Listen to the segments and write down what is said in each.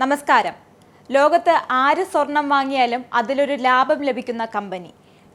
നമസ്കാരം. ലോകത്ത് ആര് സ്വർണം വാങ്ങിയാലും അതിലൊരു ലാഭം ലഭിക്കുന്ന കമ്പനി.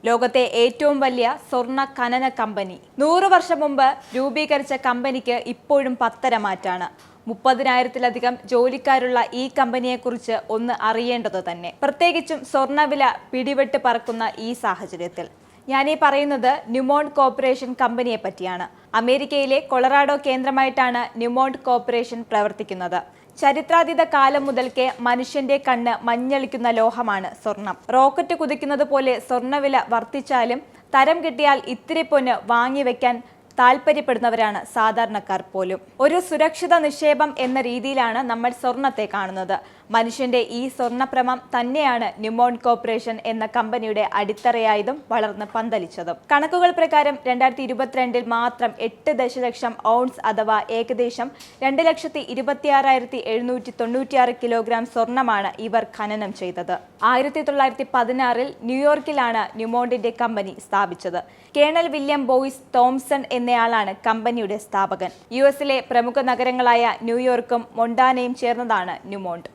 ലോകത്തെ ഏറ്റവും വലിയ സ്വർണ്ണ ഖനന കമ്പനി. 100 വർഷം മുമ്പ് രൂപീകരിച്ച കമ്പനിക്ക് ഇപ്പോഴും പത്തരമാറ്റാണ്. 30,000-ലധികം ജോലിക്കാരുള്ള ഈ കമ്പനിയെക്കുറിച്ച് ഒന്ന് അറിയേണ്ടത് തന്നെ. പ്രത്യേകിച്ചും സ്വർണ്ണവില പിടിവെട്ട് പറക്കുന്ന ഈ സാഹചര്യത്തിൽ. ഞാനീ പറയുന്നത് ന്യൂമോണ്ട് കോർപ്പറേഷൻ കമ്പനിയെ പറ്റിയാണ്. അമേരിക്കയിലെ കൊളറാഡോ കേന്ദ്രമായിട്ടാണ് ന്യൂമോണ്ട് കോർപ്പറേഷൻ പ്രവർത്തിക്കുന്നത്. ചരിത്രാതീത കാലം മുതൽക്കേ മനുഷ്യന്റെ കണ്ണ് മഞ്ഞളിക്കുന്ന ലോഹമാണ് സ്വർണം. റോക്കറ്റ് കുതിക്കുന്നത് പോലെ സ്വർണ്ണവില വർദ്ധിച്ചാലും തരം കിട്ടിയാൽ ഇത്തിരി പൊന്ന് വാങ്ങിവെക്കാൻ താല്പര്യപ്പെടുന്നവരാണ് സാധാരണക്കാർ പോലും. ഒരു സുരക്ഷിത നിക്ഷേപം എന്ന രീതിയിലാണ് നമ്മൾ സ്വർണത്തെ കാണുന്നത്. മനുഷ്യന്റെ ഈ സ്വർണ്ണഭ്രമം തന്നെയാണ് ന്യൂമോണ്ട് കോർപ്പറേഷൻ എന്ന കമ്പനിയുടെ അടിത്തറയായതും വളർന്ന് പന്തലിച്ചതും. കണക്കുകൾ പ്രകാരം 2022 മാത്രം 8 ദശലക്ഷം ഔൺസ് അഥവാ ഏകദേശം 2,26,796 കിലോഗ്രാം സ്വർണമാണ് ഇവർ ഖനനം ചെയ്തത്. 1916 ന്യൂയോർക്കിലാണ് ന്യൂമോണ്ടിന്റെ കമ്പനി സ്ഥാപിച്ചത്. കേണൽ വില്യം ബോയ്സ് തോംസൺ എന്നയാളാണ് കമ്പനിയുടെ സ്ഥാപകൻ. US-ലെ പ്രമുഖ നഗരങ്ങളായ ന്യൂയോർക്കും മൊണ്ടാനയും ചേർന്നതാണ് ന്യൂമോണ്ട്.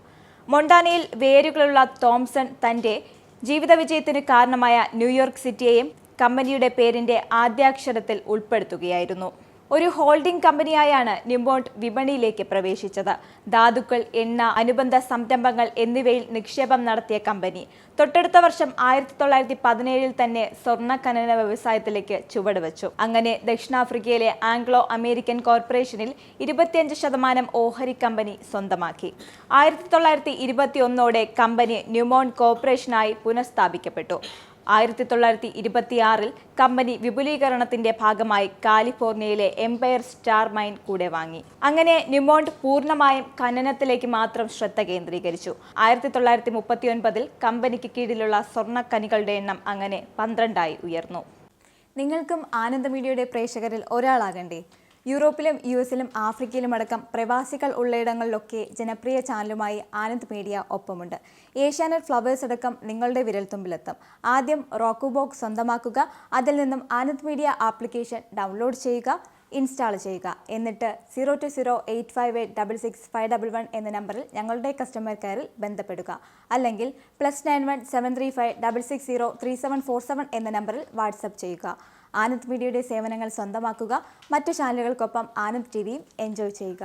മൊണ്ടാനയിൽ വേരുകളുള്ള തോംസൺ തന്റെ ജീവിത വിജയത്തിന് കാരണമായ ന്യൂയോർക്ക് സിറ്റിയെയും കമ്പനിയുടെ പേരിന്റെ ആദ്യാക്ഷരത്തിൽ ഉൾപ്പെടുത്തുകയായിരുന്നു. ഒരു ഹോൾഡിംഗ് കമ്പനിയായാണ് ന്യൂമോണ്ട് വിപണിയിലേക്ക് പ്രവേശിച്ചത്. ധാതുക്കൾ, എണ്ണ, അനുബന്ധ സംരംഭങ്ങൾ എന്നിവയിൽ നിക്ഷേപം നടത്തിയ കമ്പനി തൊട്ടടുത്ത വർഷം 1917 തന്നെ സ്വർണ്ണ ഖനന വ്യവസായത്തിലേക്ക് ചുവടുവെച്ചു. അങ്ങനെ ദക്ഷിണാഫ്രിക്കയിലെ ആംഗ്ലോ അമേരിക്കൻ കോർപ്പറേഷനിൽ 25% ഓഹരി കമ്പനി സ്വന്തമാക്കി. 1921 കമ്പനി ന്യൂമോണ്ട് കോർപ്പറേഷനായി പുനഃസ്ഥാപിക്കപ്പെട്ടു. 1926 കമ്പനി വിപുലീകരണത്തിന്റെ ഭാഗമായി കാലിഫോർണിയയിലെ എംപയർ സ്റ്റാർ മൈൻ കൂടെ വാങ്ങി. അങ്ങനെ ന്യൂമോണ്ട് പൂർണ്ണമായും ഖനനത്തിലേക്ക് മാത്രം ശ്രദ്ധ കേന്ദ്രീകരിച്ചു. 1939 കമ്പനിക്ക് കീഴിലുള്ള സ്വർണ്ണ ഖനികളുടെ എണ്ണം അങ്ങനെ 12 ഉയർന്നു. നിങ്ങൾക്കും ആനന്ദ മീഡിയയുടെ പ്രേക്ഷകരിൽ ഒരാളാകണ്ടേ? യൂറോപ്പിലും US-ലും ആഫ്രിക്കയിലും അടക്കം പ്രവാസികൾ ഉള്ളയിടങ്ങളിലൊക്കെ ജനപ്രിയ ചാനലുമായി ആനന്ദ് മീഡിയ ഒപ്പമുണ്ട്. ഏഷ്യാനെറ്റ് ഫ്ലവേഴ്സ് അടക്കം നിങ്ങളുടെ വിരൽത്തുമ്പിലെത്തും. ആദ്യം റോക്കു ബോക്സ് സ്വന്തമാക്കുക. അതിൽ നിന്നും ആനന്ദ് മീഡിയ ആപ്ലിക്കേഷൻ ഡൗൺലോഡ് ചെയ്യുക, ഇൻസ്റ്റാൾ ചെയ്യുക. എന്നിട്ട് 02085866511 എന്ന നമ്പറിൽ ഞങ്ങളുടെ കസ്റ്റമർ കെയറിൽ ബന്ധപ്പെടുക. അല്ലെങ്കിൽ +91 735 660 3747 എന്ന നമ്പറിൽ വാട്സപ്പ് ചെയ്യുക. ആനന്ദ് മീഡിയയുടെ സേവനങ്ങൾ സ്വന്തമാക്കുക. മറ്റു ചാനലുകൾക്കൊപ്പം ആനന്ദ് TVയും എൻജോയ് ചെയ്യുക.